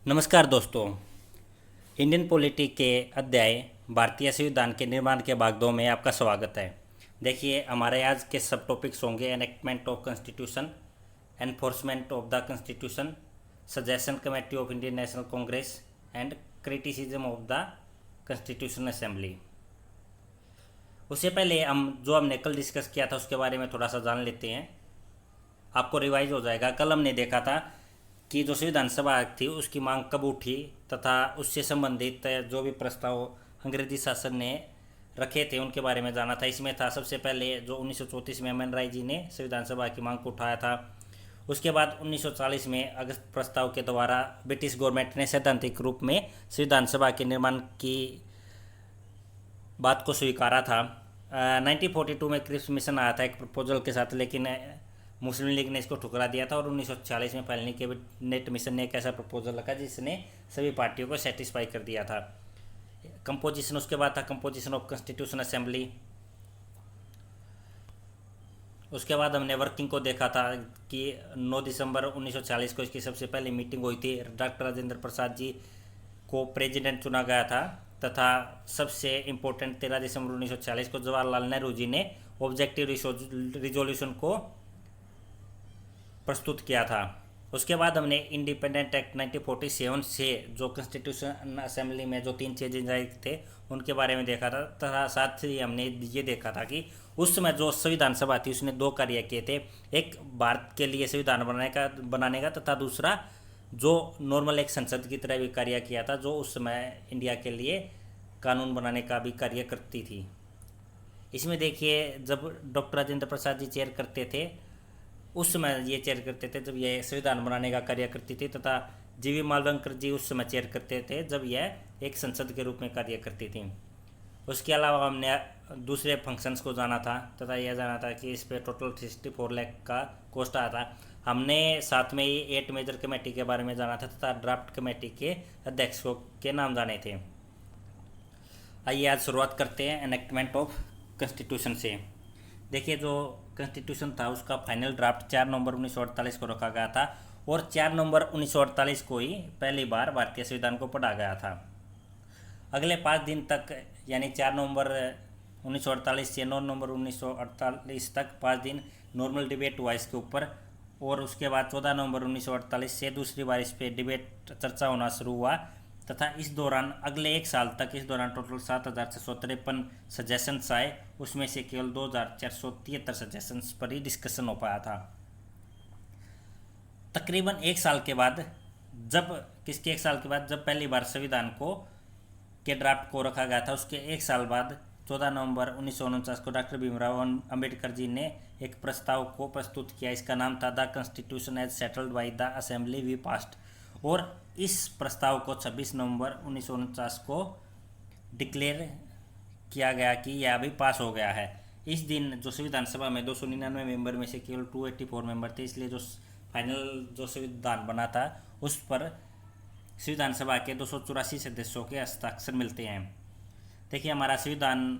नमस्कार दोस्तों। Indian polity के अध्याय भारतीय संविधान के निर्माण के भाग 2 में आपका स्वागत है। देखिए, हमारे आज के सब टॉपिक्स होंगे enactment of constitution, enforcement of the constitution, suggestion committee of Indian national Congress and criticism of the constitution assembly. उससे पहले हमने कल डिस्कस किया था उसके बारे में थोड़ा सा जान लेते हैं, आपको रिवाइज हो जाएगा। कल हमने देखा था कि जो संविधान सभा थी उसकी मांग कब उठी तथा उससे संबंधित जो भी प्रस्ताव अंग्रेजी शासन ने रखे थे उनके बारे में जाना था। इसमें था सबसे पहले जो 1934 में एम.एन. राय जी ने संविधान सभा की मांग को उठाया था। उसके बाद 1940 में अगस्त प्रस्ताव के द्वारा ब्रिटिश गवर्नमेंट ने सैद्धांतिक रूप में संविधान सभा के निर्माण की बात को स्वीकारा था। 1942 में क्रिप्स मिशन आया था एक प्रपोजल के साथ, लेकिन मुस्लिम लीग ने इसको ठुकरा दिया था और 1946 में पहले कैबिनेट मिशन ने एक ऐसा प्रपोजल रखा जिसने सभी पार्टियों को सेटिस्फाई कर दिया था। कंपोजिशन, उसके बाद था कंपोजिशन ऑफ कॉन्स्टिट्यूशन असेंबली। उसके बाद हमने वर्किंग को देखा था कि 9 दिसंबर 1940 को इसकी सबसे पहली मीटिंग हुई थी। डॉक्टर राजेंद्र प्रसाद जी को प्रेसिडेंट चुना गया था तथा सबसे इम्पोर्टेंट 13 दिसंबर 1940 को जवाहरलाल नेहरू जी ने ऑब्जेक्टिव रिजोल्यूशन को प्रस्तुत किया था। उसके बाद हमने इंडिपेंडेंट एक्ट 1947 से जो कॉन्स्टिट्यूशन असेंबली में जो 3 चेंजेस आए थे उनके बारे में देखा था तथा साथ ही हमने ये देखा था कि उस समय जो संविधान सभा थी उसने 2 कार्य किए थे। एक भारत के लिए संविधान बनाने का तथा दूसरा जो नॉर्मल एक संसद की तरह भी कार्य किया था, जो उस समय इंडिया के लिए कानून बनाने का भी कार्य करती थी। इसमें देखिए, जब डॉक्टर राजेंद्र प्रसाद जी चेयर करते थे उस समय ये चेयर करते थे जब यह संविधान बनाने का कार्य करती थी, तथा जीवी मालवंकर जी उस समय चेयर करते थे जब यह एक संसद के रूप में कार्य करती थी। उसके अलावा हमने दूसरे फंक्शंस को जाना था तथा यह जाना था कि इस पर टोटल 64 लाख का कॉस्ट आया था। हमने साथ में ही 8 मेजर कमेटी के बारे में जाना था तथा ड्राफ्ट कमेटी के अध्यक्षों के नाम जाने थे। आइए आज शुरुआत करते हैं एनेक्टमेंट ऑफ कॉन्स्टिट्यूशन से। देखिए, जो कॉन्स्टिट्यूशन था उसका फाइनल ड्राफ्ट 4 नवंबर 1948 को रखा गया था और 4 नवंबर 1948 को ही पहली बार भारतीय संविधान को पढ़ा गया था। अगले 5 दिन तक, यानी 4 नवंबर 1948 से 9 नवंबर 1948 तक 5 दिन नॉर्मल डिबेट हुआ इसके ऊपर, और उसके बाद 14 नवंबर 1948 से दूसरी बार इस पर डिबेट चर्चा होना शुरू हुआ तथा इस दौरान अगले 1 साल तक टोटल 7,653 सजेशंस आए। उसमें से केवल 2,473 सजेशंस पर ही डिस्कशन हो पाया था। तकरीबन 1 साल के बाद जब पहली बार संविधान को के ड्राफ्ट को रखा गया था, उसके 1 साल बाद 14 नवंबर 1949 को डॉक्टर भीमराव अंबेडकर जी ने एक प्रस्ताव को प्रस्तुत किया। इसका नाम था the constitution as settled by the assembly we passed, और इस प्रस्ताव को 26 नवंबर 1949 को डिक्लेयर किया गया कि यह अभी पास हो गया है। इस दिन जो संविधान सभा में 299 मेंबर में से केवल 284 मेंबर थे, इसलिए जो फाइनल जो संविधान बना था उस पर संविधान सभा के 284 सदस्यों के हस्ताक्षर मिलते हैं। देखिए, हमारा संविधान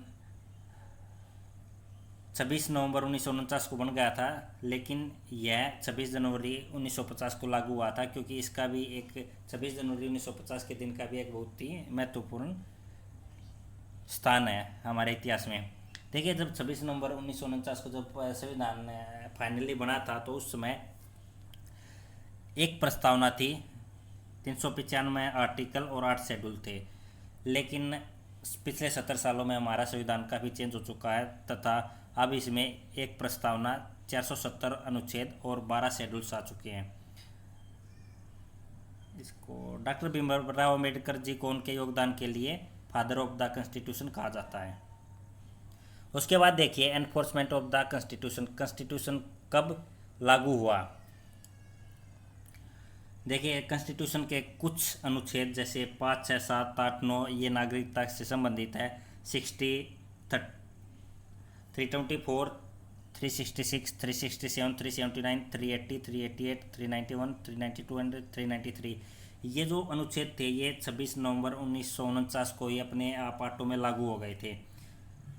26 नवंबर 1949 को बन गया था, लेकिन यह 26 जनवरी 1950 को लागू हुआ था, क्योंकि इसका भी एक 26 जनवरी 1950 के दिन का भी एक बहुत ही महत्वपूर्ण स्थान है हमारे इतिहास में। देखिए, जब 26 नवंबर 1949 को जब संविधान फाइनली बना था तो उस समय एक प्रस्तावना थी, 395 आर्टिकल और 8 शेड्यूल थे, लेकिन पिछले 70 सालों में हमारा संविधान काफ़ी चेंज हो चुका है तथा अब इसमें एक प्रस्तावना, 470 अनुच्छेद और 12 शेड्यूल्स आ चुके हैं। इसको डॉक्टर भीमराव अम्बेडकर जी को उनके योगदान के लिए फादर ऑफ द कॉन्स्टिट्यूशन कहा जाता है। उसके बाद देखिए एनफोर्समेंट ऑफ द कॉन्स्टिट्यूशन कब लागू हुआ। देखिए, कॉन्स्टिट्यूशन के कुछ अनुच्छेद जैसे 5, 6, 7, 8, 9 ये नागरिकता से संबंधित है। 60, 324, 366, 367, 379, 380, 388, 391, 392 एंड 393 ये जो अनुच्छेद थे ये 26 नवंबर 1949 को ही अपने पार्टों में लागू हो गए थे।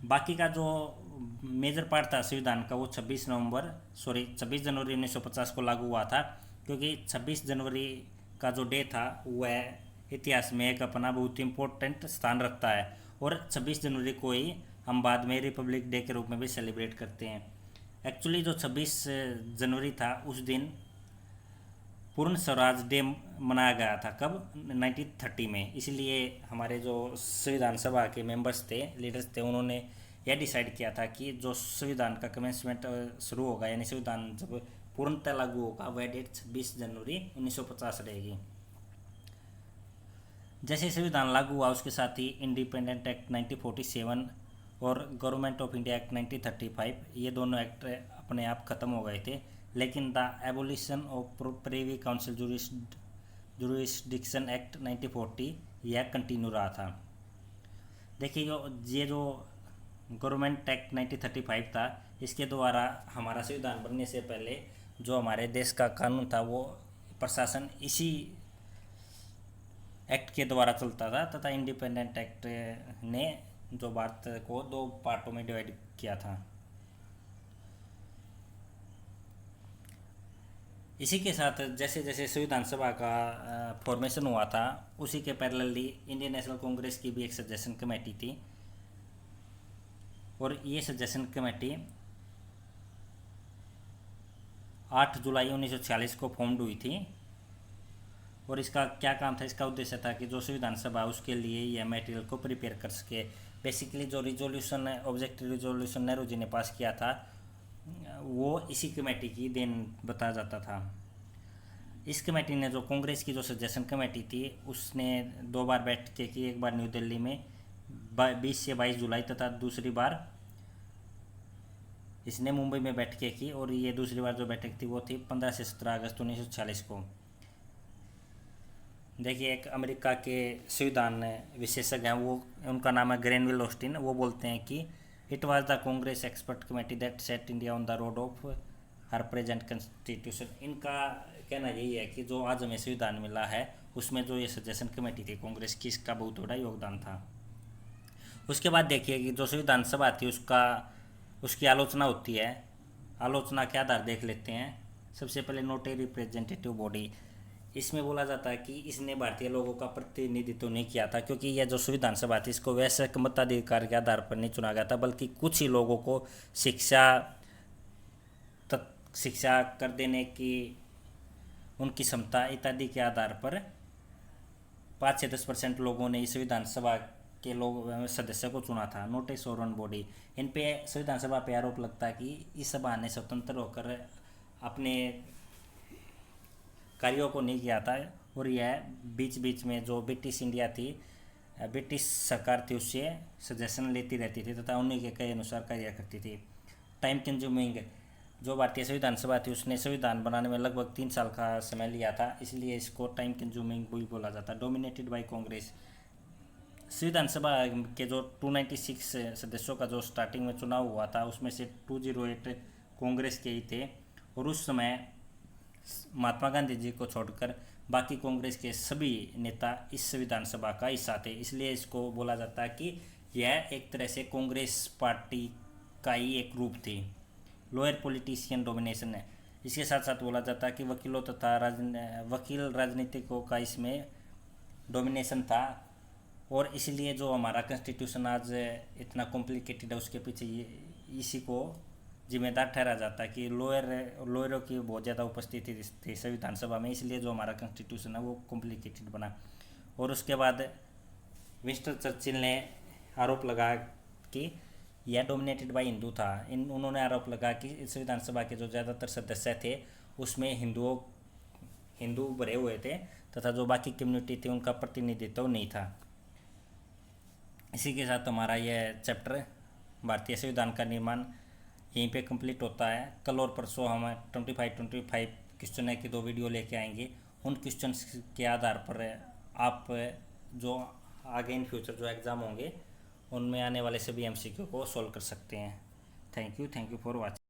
बाकी का जो मेजर पार्ट था संविधान का वो 26 जनवरी 1950 को लागू हुआ था, क्योंकि 26 जनवरी का जो डे था वह इतिहास में एक अपना बहुत इम्पोर्टेंट स्थान रखता है, और 26 जनवरी को ही हम बाद में रिपब्लिक डे के रूप में भी सेलिब्रेट करते हैं। एक्चुअली जो 26 जनवरी था उस दिन पूर्ण स्वराज डे मनाया गया था, कब? 1930 में। इसलिए हमारे जो संविधान सभा के मेंबर्स थे, लीडर्स थे, उन्होंने यह डिसाइड किया था कि जो संविधान का कमेंसमेंट शुरू होगा, यानी संविधान जब पूर्णतः लागू होगा, वह डेट 26 जनवरी 1950 रहेगी। जैसे संविधान लागू हुआ उसके साथ ही इंडिपेंडेंट एक्ट 1947 और गवर्नमेंट ऑफ इंडिया एक्ट 1935, ये दोनों एक्ट अपने आप खत्म हो गए थे, लेकिन the abolition of privy council jurisdiction act 1940 यह कंटिन्यू रहा था। देखिए ये जो गवर्नमेंट एक्ट 1935 था, इसके द्वारा हमारा संविधान बनने से पहले जो हमारे देश का कानून था वो प्रशासन इसी एक्ट के द्वारा चलता था, तथा इंडिपेंडेंट एक्ट ने जो भारत को दो पार्टों में डिवाइड किया था। इसी के साथ जैसे जैसे संविधान सभा का फॉर्मेशन हुआ था, उसी के पैरेलली इंडियन नेशनल कांग्रेस की भी एक सजेशन कमेटी थी, और ये सजेशन कमेटी 8 जुलाई 1946 को फॉर्म्ड हुई थी। और इसका क्या काम था? इसका उद्देश्य था कि जो संविधान सभा उसके लिए यह मटेरियल को प्रिपेयर कर सके। बेसिकली जो resolution objective resolution Nehru ji ने पास किया था वो इसी कमेटी की देन बताया जाता था। इस कमेटी ने जो कांग्रेस की जो सजेशन कमेटी थी उसने 2 बार बैठकें की, एक बार न्यू दिल्ली में 20 से 22 जुलाई तथा दूसरी बार इसने मुंबई में बैठकें की, और ये दूसरी बार जो बैठक थी वो थी 15 से 17 अगस्त 1946 को। देखिए एक अमेरिका के संविधान विशेषज्ञ हैं, वो उनका नाम है ग्रेनविल ऑस्टिन, वो बोलते हैं कि it was the Congress expert committee that set India on the road of her present constitution. इनका कहना यही है कि जो आज हमें संविधान मिला है उसमें जो ये सजेशन कमेटी थी कांग्रेस की, इसका बहुत बड़ा योगदान था। उसके बाद देखिए कि जो संविधान सभा थी उसकी आलोचना होती है। आलोचना के आधार देख लेते हैं। सबसे पहले नॉट ए रिप्रेजेंटेटिव बॉडी, इसमें बोला जाता है कि इसने भारतीय लोगों का प्रतिनिधित्व नहीं किया था, क्योंकि यह जो संविधान सभा थी इसको वैसे मताधिकार के आधार पर नहीं चुना गया था, बल्कि कुछ ही लोगों को शिक्षा कर देने की उनकी क्षमता इत्यादि के आधार पर 5 से 10% लोगों ने इस संविधान सभा के लोग सदस्य को चुना था। नोट ए सोवरेन बॉडी, इन पे संविधान सभा पे आरोप लगता है कि इस सभा ने स्वतंत्र होकर अपने कार्यों को नहीं किया था, और यह बीच बीच में जो ब्रिटिश इंडिया थी, ब्रिटिश सरकार थी, उससे सजेशन लेती रहती थी तथा उन्हीं के कई अनुसार कार्य करती थी। टाइम कंज्यूमिंग, जो भारतीय संविधान सभा थी उसने संविधान बनाने में लगभग 3 साल का समय लिया था, इसलिए इसको टाइम कंज्यूमिंग भी बोला जाता है। डोमिनेटेड बाय कांग्रेस, संविधान सभा के जो 296 सदस्यों का जो स्टार्टिंग में चुनाव हुआ था उसमें से 208 कांग्रेस के ही थे, और उस समय महात्मा गांधी जी को छोड़कर बाकी कांग्रेस के सभी नेता इस संविधान सभा का हिस्सा थे, इसलिए इसको बोला जाता है कि यह एक तरह से कांग्रेस पार्टी का ही एक रूप थी। लोअर पॉलिटिशियन डोमिनेशन है, इसके साथ साथ बोला जाता है कि वकीलों तथा वकील राजनीतिकों का इसमें डोमिनेशन था, और इसलिए जो हमारा कॉन्स्टिट्यूशन आज इतना कॉम्प्लिकेटेड है उसके पीछे इसी को जिम्मेदार ठहरा जाता है कि लोअरों की बहुत ज़्यादा उपस्थिति थी संविधान सभा में, इसलिए जो हमारा कॉन्स्टिट्यूशन है वो कॉम्प्लिकेटेड बना। और उसके बाद विंस्टन चर्चिल ने आरोप लगा कि यह डोमिनेटेड बाय हिंदू था। उन्होंने आरोप लगा कि संविधान सभा के जो ज़्यादातर सदस्य थे उसमें हिंदू भरे हुए थे तथा जो बाकी कम्युनिटी थी उनका प्रतिनिधित्व नहीं था। इसी के साथ हमारा यह चैप्टर भारतीय संविधान का निर्माण यहीं पे कंप्लीट होता है। कल और परसों हम 25 क्वेश्चन की 2 वीडियो लेके आएंगे। उन क्वेश्चन के आधार पर आप जो आगे इन फ्यूचर जो एग्ज़ाम होंगे उनमें आने वाले सभी MCQ को सॉल्व कर सकते हैं। Thank you for watching.